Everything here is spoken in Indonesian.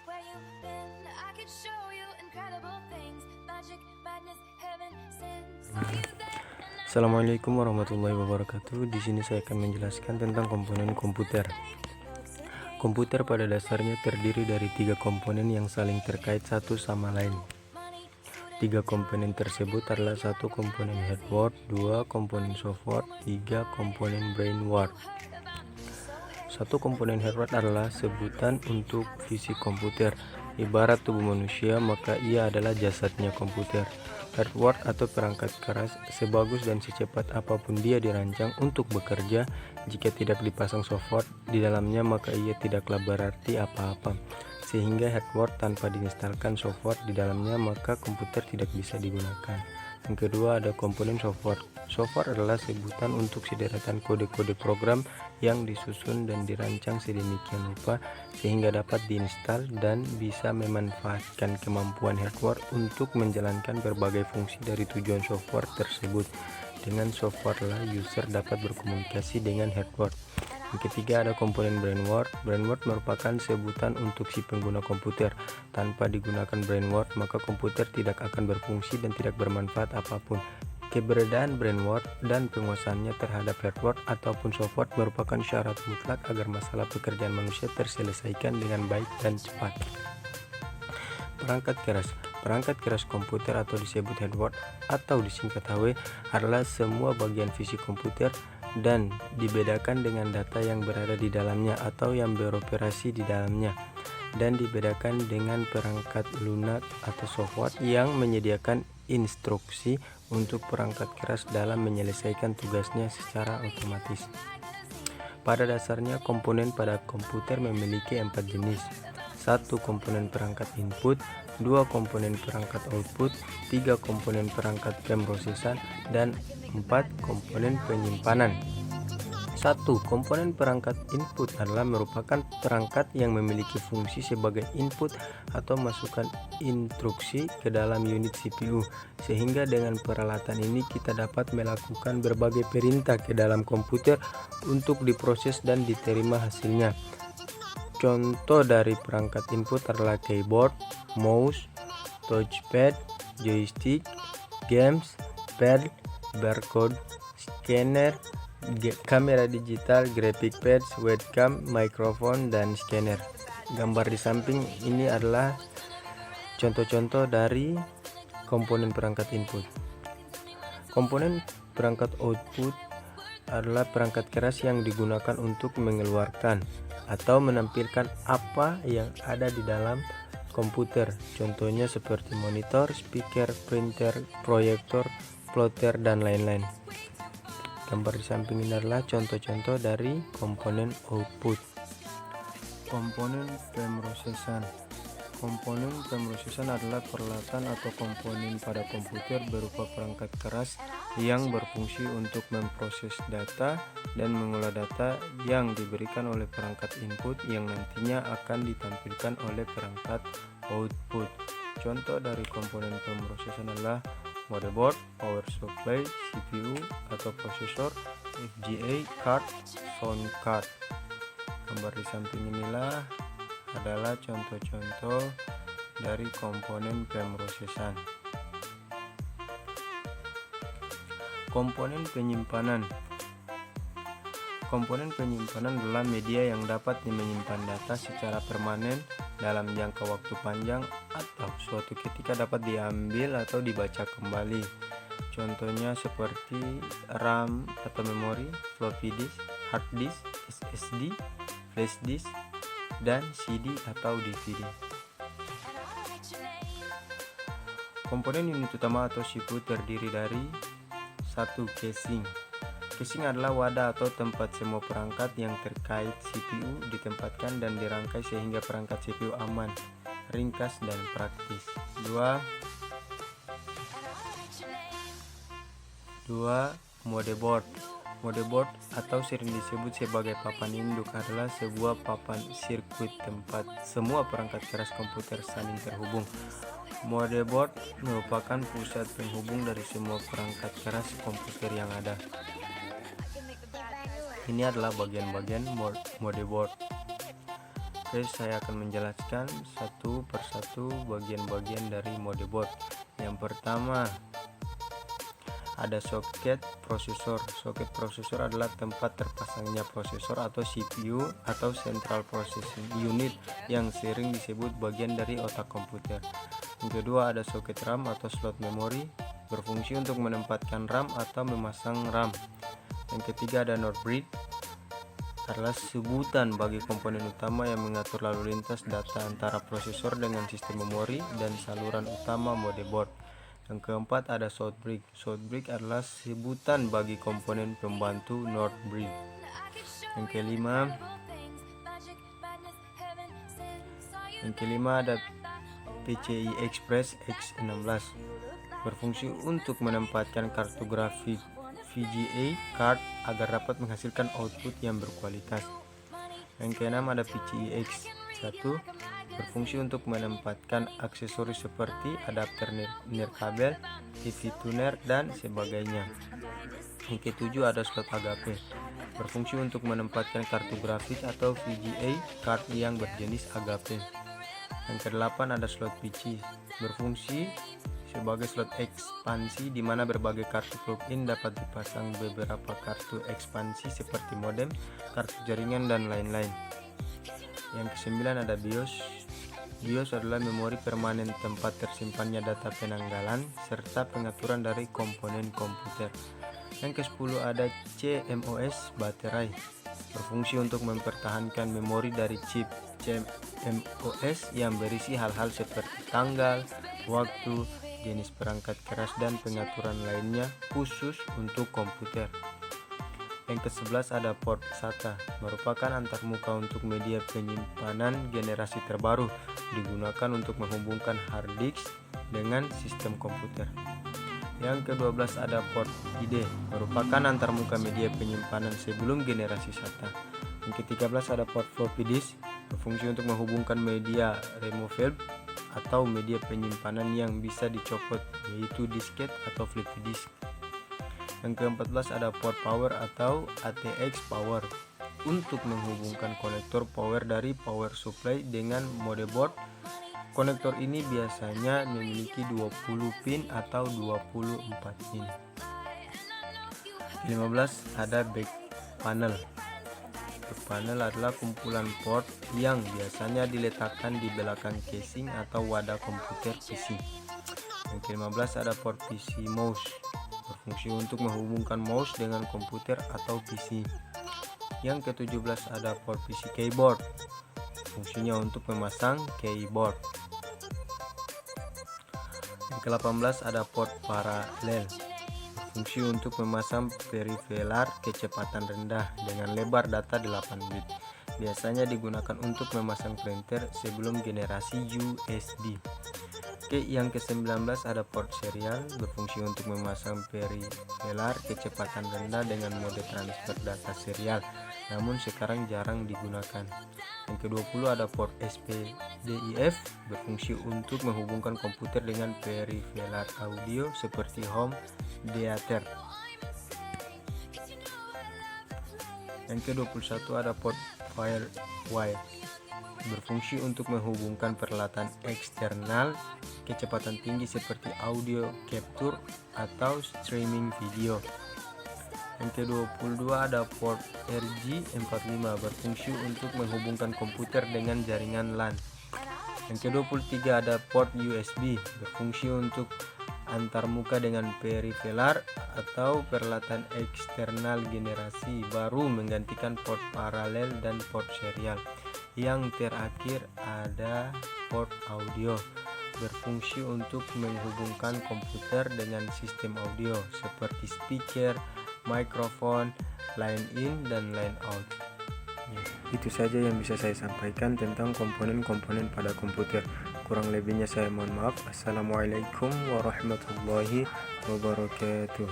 where you've been. I could show you incredible things, magic, madness, heaven, sin. Saw you there and I Assalamualaikum warahmatullahi wabarakatuh. Di sini saya akan menjelaskan tentang komponen komputer. Komputer pada dasarnya terdiri dari 3 komponen yang saling terkait satu sama lain. 3 komponen tersebut adalah 1 komponen hardware, 2 komponen software, 3 komponen brainware. 1 komponen hardware adalah sebutan untuk fisik komputer. Ibarat tubuh manusia, maka ia adalah jasadnya komputer. Hardware atau perangkat keras, sebagus dan secepat apapun dia dirancang untuk bekerja, jika tidak dipasang software di dalamnya maka ia tidaklah berarti apa-apa. Sehingga hardware tanpa diinstalkan software di dalamnya maka komputer tidak bisa digunakan. Yang kedua ada komponen software. Software adalah sebutan untuk sederetan kode-kode program yang disusun dan dirancang sedemikian rupa sehingga dapat diinstal dan bisa memanfaatkan kemampuan hardware untuk menjalankan berbagai fungsi dari tujuan software tersebut. Dengan software lah user dapat berkomunikasi dengan hardware. Yang ketiga ada komponen brainware. Brainware merupakan sebutan untuk si pengguna komputer. Tanpa digunakan brainware, maka komputer tidak akan berfungsi dan tidak bermanfaat apapun. Keberadaan brainware dan penguasaannya terhadap hardware ataupun software merupakan syarat mutlak agar masalah pekerjaan manusia terselesaikan dengan baik dan cepat. Perangkat keras. Perangkat keras komputer atau disebut hardware atau disingkat HW adalah semua bagian fisik komputer dan dibedakan dengan data yang berada di dalamnya atau yang beroperasi di dalamnya, dan dibedakan dengan perangkat lunak atau software yang menyediakan instruksi untuk perangkat keras dalam menyelesaikan tugasnya secara otomatis. Pada dasarnya komponen pada komputer memiliki 4 jenis. 1 komponen perangkat input, 2 komponen perangkat output, 3 komponen perangkat pemrosesan, dan 4 komponen penyimpanan. 1. Komponen perangkat input adalah merupakan perangkat yang memiliki fungsi sebagai input atau masukan instruksi ke dalam unit CPU, sehingga dengan peralatan ini kita dapat melakukan berbagai perintah ke dalam komputer untuk diproses dan diterima hasilnya. Contoh dari perangkat input adalah keyboard, mouse, touchpad, joystick, games, pad, barcode, scanner, kamera digital, graphic pads, webcam, mikrofon, dan scanner. Gambar di samping ini adalah contoh-contoh dari komponen perangkat input. Komponen perangkat output adalah perangkat keras yang digunakan untuk mengeluarkan atau menampilkan apa yang ada di dalam komputer. Contohnya seperti monitor, speaker, printer, proyektor, plotter, dan lain-lain. Gambar di samping ini adalah contoh-contoh dari komponen output. Komponen pemrosesan. Komponen pemrosesan adalah peralatan atau komponen pada komputer berupa perangkat keras yang berfungsi untuk memproses data dan mengolah data yang diberikan oleh perangkat input yang nantinya akan ditampilkan oleh perangkat output. Contoh dari komponen pemrosesan adalah motherboard, power supply, CPU atau prosesor, FPGA card, sound card. Gambar di samping inilah adalah contoh-contoh dari komponen pemrosesan. Komponen penyimpanan. Komponen penyimpanan adalah media yang dapat menyimpan data secara permanen dalam jangka waktu panjang atau suatu ketika dapat diambil atau dibaca kembali. Contohnya seperti RAM atau memori, floppy disk, hard disk, SSD, flash disk, dan CD atau DVD. Komponen unit utama atau CPU terdiri dari 1. Casing. Casing adalah wadah atau tempat semua perangkat yang terkait CPU ditempatkan dan dirangkai sehingga perangkat CPU aman, ringkas, dan praktis. 2. Motherboard. Motherboard atau sering disebut sebagai papan induk adalah sebuah papan sirkuit tempat semua perangkat keras komputer saling terhubung. Motherboard merupakan pusat penghubung dari semua perangkat keras komputer yang ada. Ini adalah bagian-bagian motherboard. Oke, saya akan menjelaskan satu persatu bagian-bagian dari motherboard. Yang pertama ada soket prosesor. Soket prosesor adalah tempat terpasangnya prosesor atau CPU atau Central Processing Unit yang sering disebut bagian dari otak komputer. Yang kedua ada soket RAM atau slot memori, berfungsi untuk menempatkan RAM atau memasang RAM. Yang ketiga ada NOR bridge, adalah sebutan bagi komponen utama yang mengatur lalu lintas data antara prosesor dengan sistem memori dan saluran utama motherboard. Yang keempat ada short bridge. Short bridge adalah sebutan bagi komponen pembantu NOR bridge. Yang kelima ada PCI Express X16, berfungsi untuk menempatkan kartu grafik VGA card agar dapat menghasilkan output yang berkualitas. Yang keenam ada PCI X1, berfungsi untuk menempatkan aksesoris seperti adapter nirkabel, TV tuner, dan sebagainya. Yang ketujuh ada slot AGP, berfungsi untuk menempatkan kartu grafik atau VGA card yang berjenis AGP. Yang kedelapan ada slot PC, berfungsi sebagai slot ekspansi di mana berbagai kartu plug-in dapat dipasang beberapa kartu ekspansi seperti modem, kartu jaringan, dan lain-lain. Yang kesembilan ada BIOS. BIOS adalah memori permanen tempat tersimpannya data penanggalan serta pengaturan dari komponen komputer. Yang ke-10 ada CMOS baterai, berfungsi untuk mempertahankan memori dari chip CMOS yang berisi hal-hal seperti tanggal, waktu, jenis perangkat keras, dan pengaturan lainnya khusus untuk komputer. Yang ke-11 ada port SATA, merupakan antarmuka untuk media penyimpanan generasi terbaru, digunakan untuk menghubungkan hard disk dengan sistem komputer. Yang ke-12 ada port ID, merupakan antarmuka media penyimpanan sebelum generasi SATA. Yang ke-13 ada port floppy disk, berfungsi untuk menghubungkan media removable atau media penyimpanan yang bisa dicopot, yaitu disket atau floppy disk. Yang ke-14 ada port power atau ATX power, untuk menghubungkan konektor power dari power supply dengan motherboard. Konektor ini biasanya memiliki 20 pin atau 24 pin. 15 ada back panel. Back panel adalah kumpulan port yang biasanya diletakkan di belakang casing atau wadah komputer PC. Yang ke-15 ada port PC mouse, berfungsi untuk menghubungkan mouse dengan komputer atau PC. Yang ke-17 ada port PC keyboard, fungsinya untuk memasang keyboard. Yang ke-18 ada port paralel, berfungsi untuk memasang perivelar kecepatan rendah dengan lebar data 8 bit. Biasanya digunakan untuk memasang printer sebelum generasi USB. Yang ke-19 ada port serial, berfungsi untuk memasang perivelar kecepatan rendah dengan mode transfer data serial, namun sekarang jarang digunakan. Yang ke-20 ada port SPDIF, berfungsi untuk menghubungkan komputer dengan perivelar audio seperti home theater. Yang ke-21 ada port FireWire, berfungsi untuk menghubungkan peralatan eksternal kecepatan tinggi seperti audio capture atau streaming video. Yang ke-22 ada port RJ45, berfungsi untuk menghubungkan komputer dengan jaringan LAN. Yang ke-23 ada port USB, berfungsi untuk antarmuka dengan perivelar atau peralatan eksternal generasi baru, menggantikan port paralel dan port serial. Yang terakhir ada port audio, berfungsi untuk menghubungkan komputer dengan sistem audio seperti speaker, mikrofon, line in, dan line out. Itu saja yang bisa saya sampaikan tentang komponen-komponen pada komputer. Kurang lebihnya saya mohon maaf. Assalamualaikum warahmatullahi wabarakatuh.